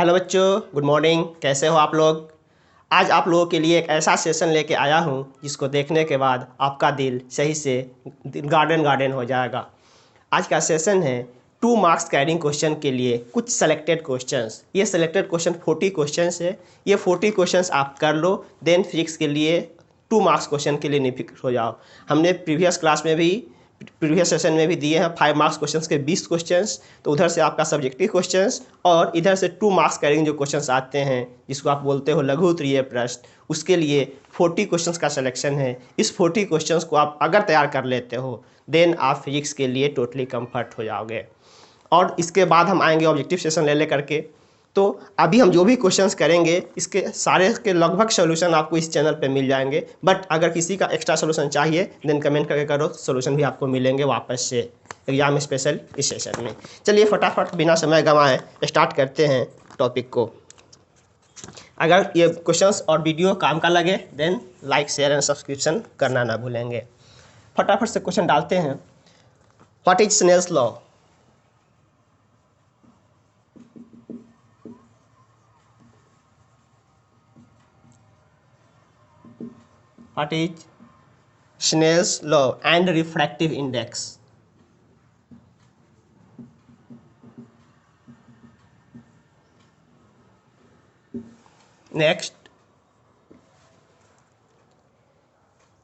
Hello बच्चों, good morning. कैसे हो आप लोग? आज आप लोगों के लिए एक ऐसा सेशन लेके आया हूँ जिसको देखने के बाद आपका दिल सही से गार्डन गार्डन हो जाएगा। आज का सेशन है 2 मार्क्स कैरिंग क्वेश्चन के लिए कुछ सेलेक्टेड क्वेश्चंस। ये सेलेक्टेड क्वेश्चन 40 क्वेश्चंस है। ये 40 क्वेश्चंस आप कर लो, देन फिजिक्स के लिए 2 मार्क्स क्वेश्चन के लिए निफिक्र हो जाओ। हमने प्रीवियस सेशन में भी दिए हैं 5 मार्क्स क्वेश्चंस के 20 क्वेश्चंस। तो उधर से आपका सब्जेक्टिव क्वेश्चंस और इधर से 2 मार्क्स कैरिंग जो क्वेश्चंस आते हैं जिसको आप बोलते हो लघु उत्तरीय प्रश्न, उसके लिए 40 क्वेश्चंस का सिलेक्शन है। इस 40 क्वेश्चंस को आप अगर तैयार कर लेते हो देन आप फिजिक्स के लिए टोटली कंफर्ट हो जाओगे। और इसके बाद हम आएंगे ऑब्जेक्टिव सेशन ले करके। तो अभी हम जो भी क्वेश्चंस करेंगे इसके सारे के लगभग सॉल्यूशन आपको इस चैनल पे मिल जाएंगे। बट अगर किसी का एक्स्ट्रा सॉल्यूशन चाहिए देन कमेंट करके करो, सॉल्यूशन भी आपको मिलेंगे वापस से एग्जाम स्पेशल इस सेशन में। चलिए फटाफट बिना समय गंवाए स्टार्ट करते हैं टॉपिक को। अगर ये क्वेश्चंस और वीडियो काम का लगे then like share and subscription करना ना भूलेंगे। फटाफट से क्वेश्चन डालते हैं। What is Snell's law? What is Snell's law and refractive index? Next,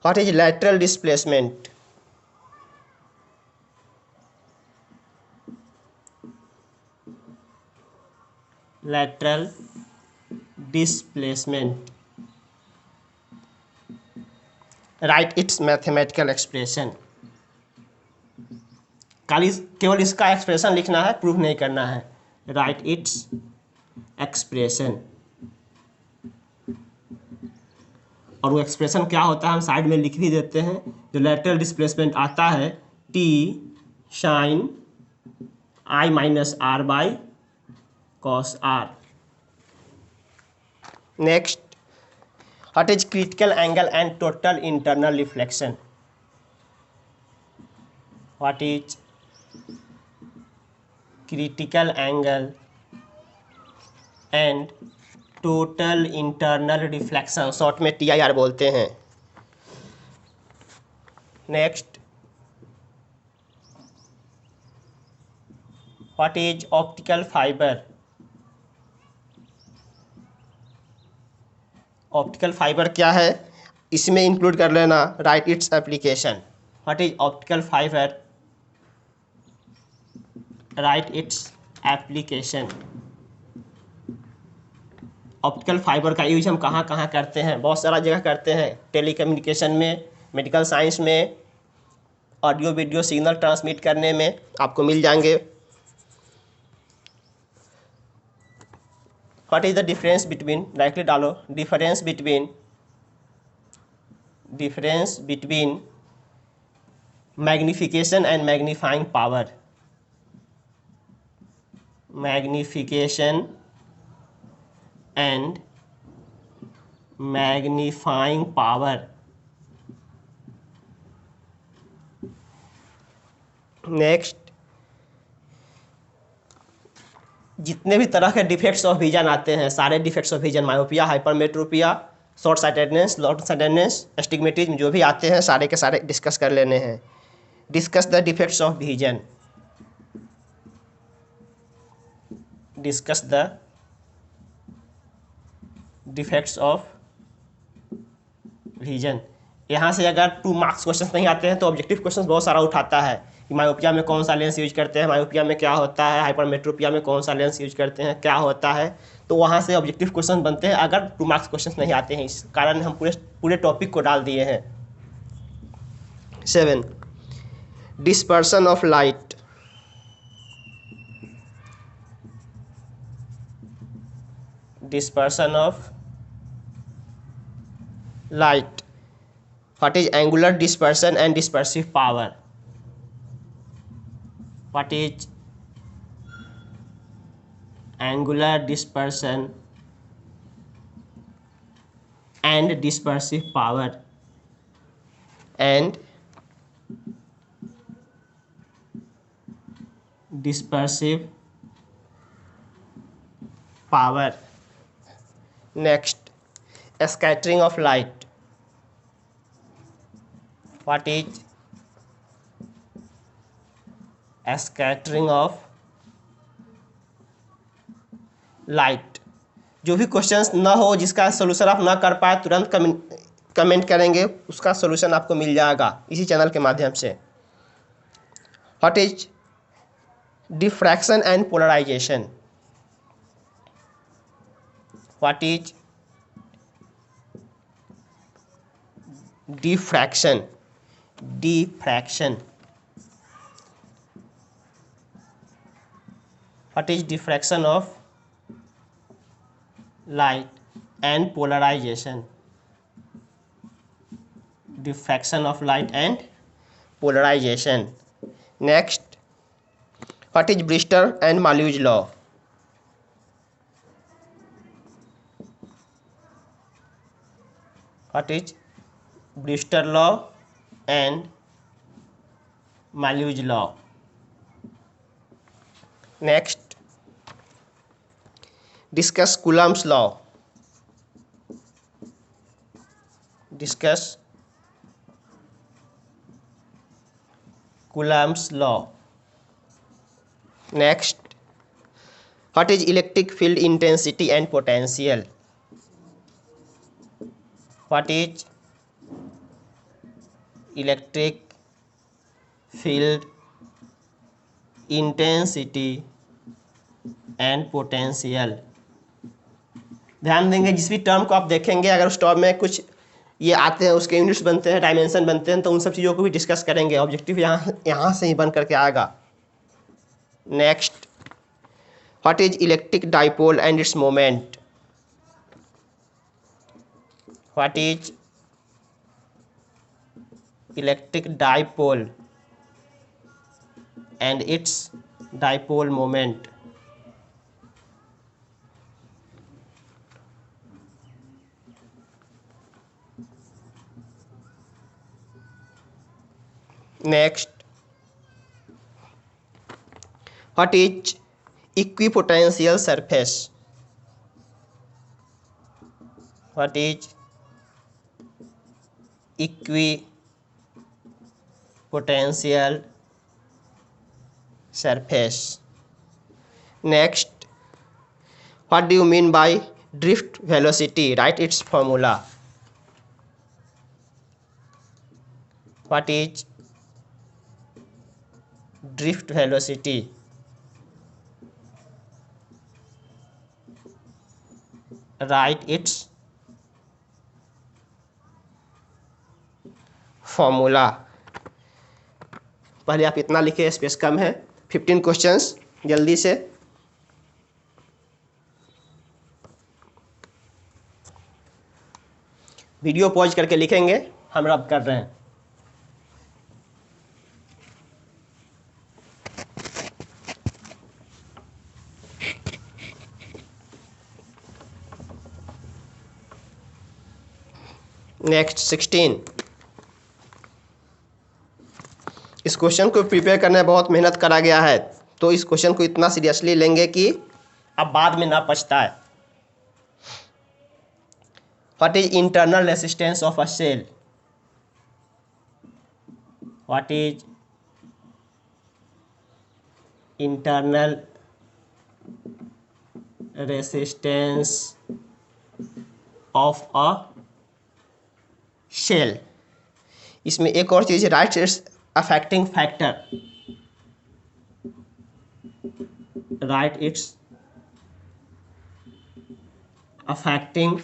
what is lateral displacement? Lateral displacement. Write its mathematical expression. केवल इसका एक्सप्रेशन लिखना है, प्रूफ नहीं करना है। Right its expression. और वो एक्सप्रेशन क्या होता है हम साइड में लिख भी देते हैं। जो लेटरल डिस्प्लेसमेंट आता है T sine i minus r by cos r. Next, what is critical angle and total internal reflection? What is critical angle and total internal reflection, short में TIR बोलते हैं। Next, what is optical fibre? Optical fibre क्या है इसमें include कर लेना। Write its application. What is optical fibre? Write its application. Optical fibre का use हम कहाँ कहाँ करते हैं? बहुत सारा जगह करते हैं। टेलीकम्युनिकेशन में, मेडिकल साइंस में, ऑडियो वीडियो सिग्नल ट्रांसमिट करने में आपको मिल जाएंगे। What is the difference between, directly डालो, difference between magnification and magnifying power. Magnification and magnifying power. Next, जितने भी तरह के डिफेक्ट्स ऑफ विजन आते हैं सारे defects of vision, myopia, hypermetropia, short sightedness, long sightedness, astigmatism, जो भी आते हैं सारे के सारे डिस्कस कर लेने हैं। Discuss the defects of vision. Discuss the defects of vision. यहाँ से अगर 2 मार्क्स क्वेश्चन नहीं आते हैं तो ऑब्जेक्टिव क्वेश्चन बहुत सारा उठाता है कि मायोपिया में कौन सा लेंस यूज करते हैं, मायोपिया में क्या होता है, हाइपरमेट्रोपिया में कौन सा लेंस यूज करते हैं, क्या होता है। तो वहाँ से ऑब्जेक्टिव क्वेश्चन बनते हैं अगर 2 मार्क्स क्वेश्चन नहीं आते हैं। इस कारण हम पूरे टॉपिक को डाल दिए हैं। 7, dispersion of light. Dispersion of light. What is angular dispersion and dispersive power? What is angular dispersion and dispersive power? And dispersive power. Next, scattering of light. What is scattering of light? जो भी questions ना हो, जिसका solution आप ना कर पाए, तुरंत कमेंट करेंगे, उसका सोल्यूशन आपको मिल जाएगा इसी चैनल के माध्यम से. What is diffraction and polarisation? What is diffraction? What is diffraction of light and polarization? Diffraction of light and polarization. Next, what is Brewster and Malus law? What is Brewster law and Malus law? Next, discuss Coulomb's law. Discuss Coulomb's law. Next, what is electric field intensity and potential? What is electric field intensity and potential? ध्यान देंगे, जिस भी term को आप देखेंगे, अगर उस term में कुछ ये आते हैं, उसके यूनिट्स बनते हैं, डायमेंशन बनते हैं, तो उन सब चीज़ों को भी डिस्कस करेंगे. ऑब्जेक्टिव यहाँ से ही बन करके आएगा. Next, what is electric dipole and its moment? What is electric dipole and its dipole moment? Next, what is equipotential surface? What is equipotential surface? Next, what do you mean by drift velocity? Write its formula. What is drift velocity? Write its formula. पहले आप इतना लिखे, space कम है. 15 questions जल्दी से. Video pause करके लिखेंगे, हम रब कर रहे हैं. नेक्स्ट 16. इस क्वेश्चन को प्रिपेयर करने में बहुत मेहनत करा गया है, तो इस क्वेश्चन को इतना सीरियसली लेंगे कि अब बाद में ना पछताए. What is internal resistance of a cell? What is internal resistance of a cell? इसमें एक और चीज, write its affecting factor. Write its affecting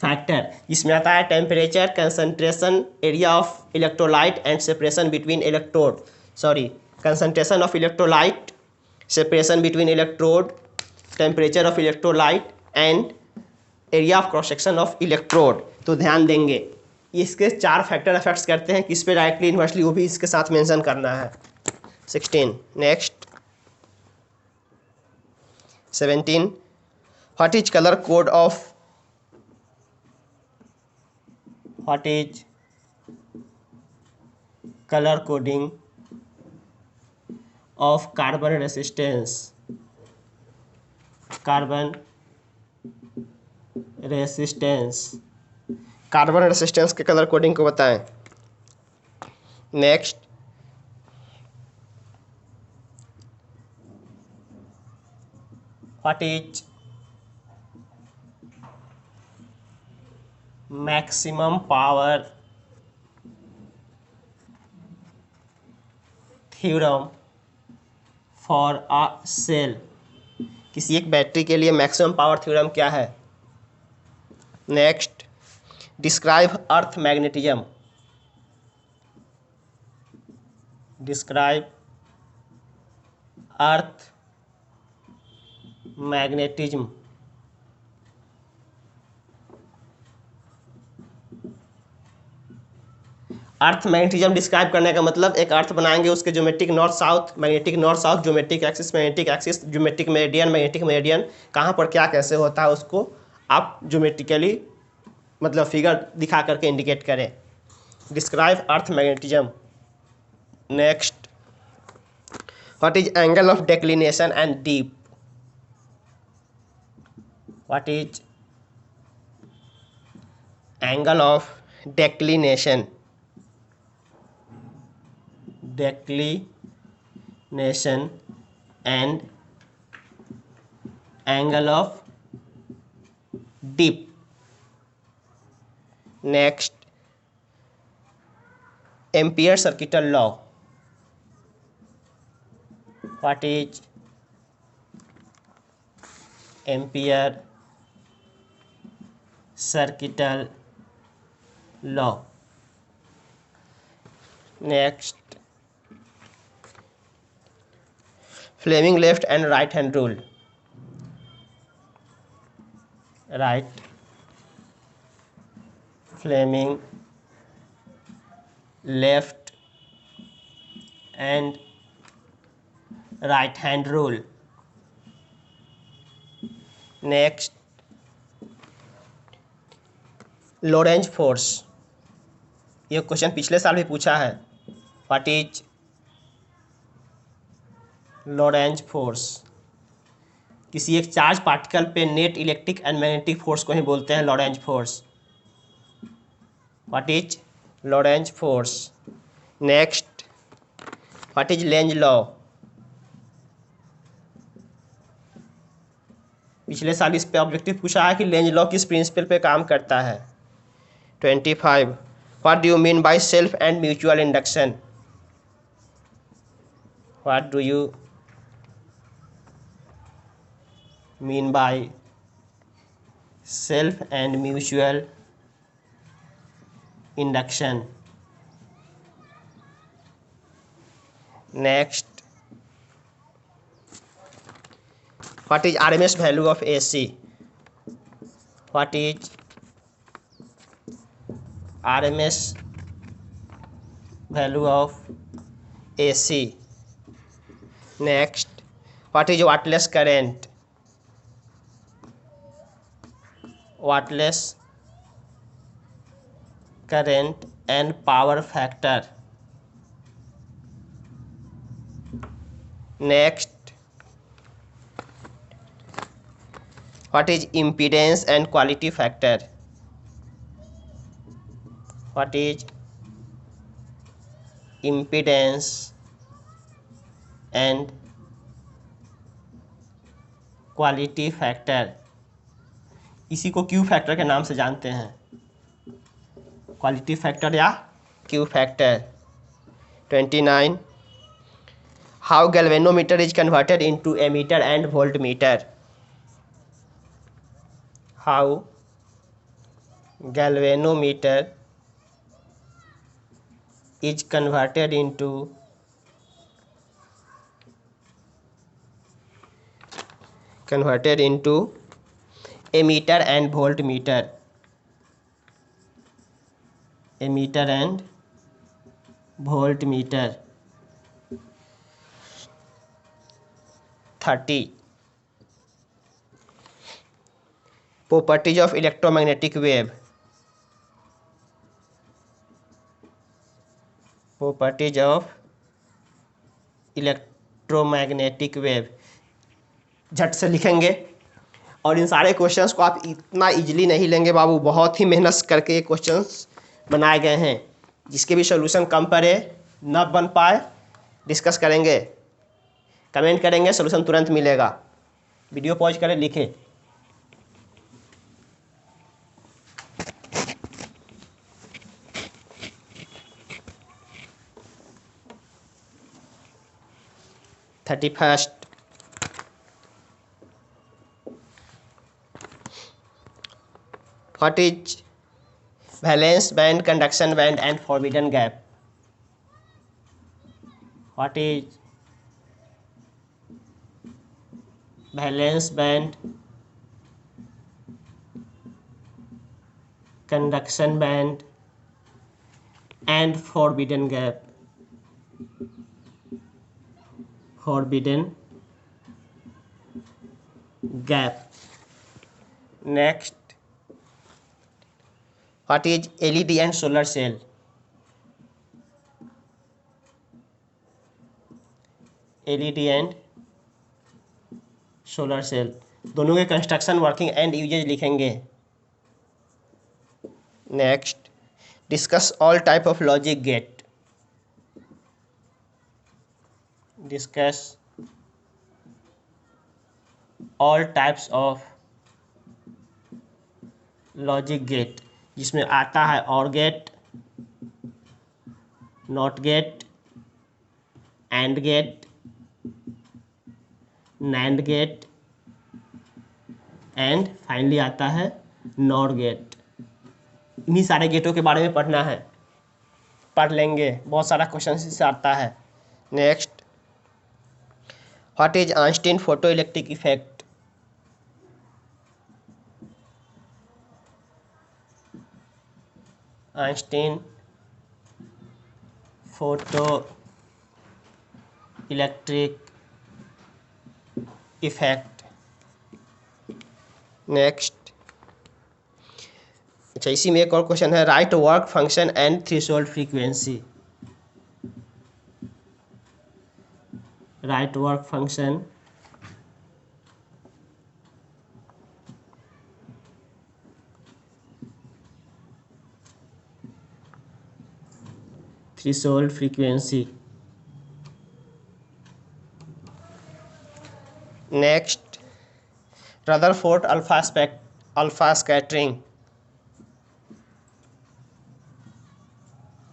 factor. इसमें आता है temperature, concentration, area of electrolyte and separation between electrode. Concentration of electrolyte, separation between electrode, temperature of electrolyte and area of cross section of electrode. तो ध्यान देंगे, इसके 4 factor effects करते हैं, किस पे डायरेक्टली इन्वर्सली, वो भी इसके साथ मेंशन करना है. 16. Next 17. What is colour code of? What is colour coding of carbon resistance? Carbon resistance, carbon resistance के कलर कोडिंग को बताएं। Next, what is maximum power theorem for a cell, किसी एक बैटरी के लिए मैक्सिमम पावर थ्योरम क्या है। Next, describe अर्थ magnetism, describe अर्थ magnetism. अर्थ magnetism describe करने का मतलब एक अर्थ बनाएंगे, उसके geometric north south, magnetic north south, geometric axis, magnetic axis, geometric meridian, magnetic meridian, कहाँ पर क्या कैसे होता है उसको आप ज्योमेट्रिकली मतलब फिगर दिखा करके इंडिकेट करें। Describe earth magnetism. Next, what is angle of declination and deep, what is angle of declination and angle of dip. Next, Ampere circuital law, what is Ampere circuital law. Next, Fleming left and right hand rule, right Fleming left and right hand rule. Next, Lorentz force, ये question पिछले साल भी पूछा है। What is Lorentz force, किसी एक charge particle पे net electric and magnetic force को ही बोलते हैं Lorentz force. What is Lorentz force. Next, what is Lenz law, पिछले साल इस पे ऑब्जेक्टिव पूछा है कि लेंज लॉ किस प्रिंसिपल पे काम करता है। 25, what do you mean by self and mutual induction, what do you mean by self and mutual induction. Next, what is RMS value of AC, what is RMS value of AC. Next, what is wattless current, wattless current and power factor. Next, what is impedance and quality factor, what is impedance and quality factor, इसी को Q factor के नाम से जानते हैं, quality factor या Q factor. 29, how galvanometer is converted into ammeter and voltmeter, how galvanometer is converted into ammeter and voltmeter, ammeter and voltmeter. 30, properties of electromagnetic wave, properties of electromagnetic wave, झट से लिखेंगे और इन सारे questions को आप इतना easily नहीं लेंगे बाबू, बहुत ही मेहनत करके ये क्वेश्चंस बनाए गए हैं, जिसके भी सोल्यूशन कम पड़े न बन पाए डिस्कस करेंगे, कमेंट करेंगे, सोल्यूशन तुरंत मिलेगा। वीडियो पॉज करें, लिखें। Thirty first, what is valence band, conduction band and forbidden gap? What is valence band, conduction band and forbidden gap? Forbidden gap. Next, what is LED and solar cell? LED and solar cell दोनों के construction, working and usages लिखेंगे। Next, discuss all type of logic gate. Discuss all types of logic gate, जिसमें आता है OR gate, NOT gate, AND gate, NAND gate and finally आता है nor gate. इन्हीं सारे गेटों के बारे में पढ़ना है, पढ़ लेंगे, बहुत सारा क्वेश्चन इससे आता है। Next, what is Einstein photo electric effect? Einstein photo electric effect. Next, अच्छा इसी में एक और क्वेश्चन है, right work function and threshold frequency. Right work function threshold frequency. Next, Rutherford alpha scattering.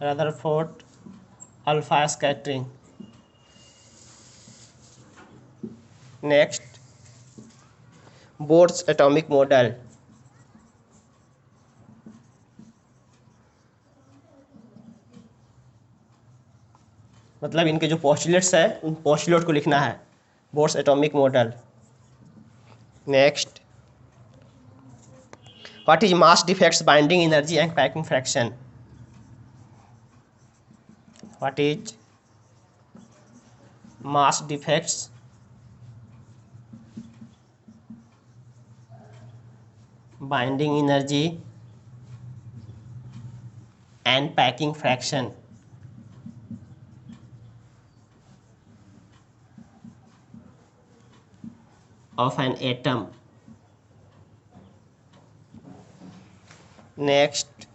Rutherford alpha scattering. Next, boards atomic model. मतलब इनके जो postulates है उन पोस्टुलेट को लिखना है, boards atomic model. Next, what is mass defects, binding energy and packing fraction? What is mass defects, binding energy and packing fraction of an atom? Next,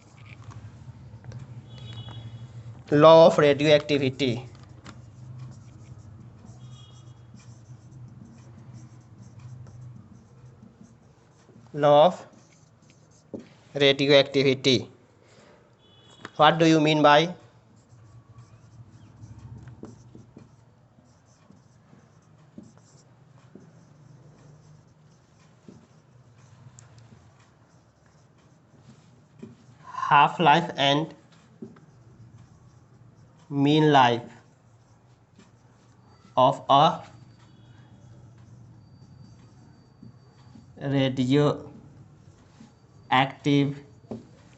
law of radioactivity. Law of radioactivity. What do you mean by? Half life and mean life of a radioactive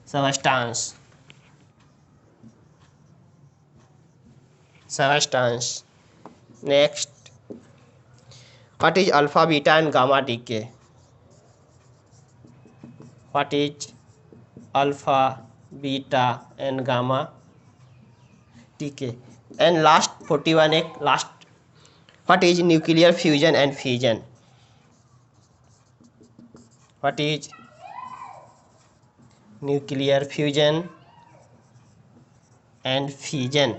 substance. Next, what is alpha, beta and gamma decay? What is alpha, beta and gamma decay? And last 41, एक last, what is nuclear fusion and fission? What is nuclear fusion and fission.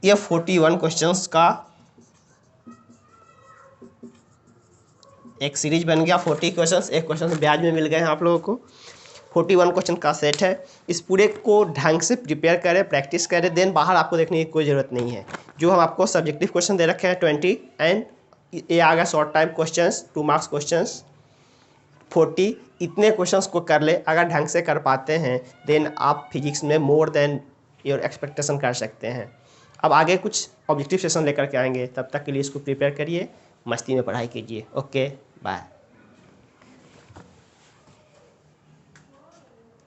ये 41 questions का एक series बन गया। 40 questions, एक question ब्याज में मिल गए हैं आप लोगों को। 41 क्वेश्चन का सेट है। इस पूरे को ढंग से प्रिपेयर करें, प्रैक्टिस करें, देन बाहर आपको देखने की कोई ज़रूरत नहीं है। जो हम आपको सब्जेक्टिव क्वेश्चन दे रखे हैं 20 एंड ये आ गया short time questions 2 marks questions 40। इतने क्वेश्चंस को कर ले, अगर ढंग से कर पाते हैं देन आप फिजिक्स में मोर देन योर एक्सपेक्टेशन कर सकते हैं। अब आगे कुछ ऑब्जेक्टिव सेशन लेकर के आएंगे, तब तक के लिए इसको प्रिपेयर करिए, मस्ती में पढ़ाई कीजिए। Okay bye.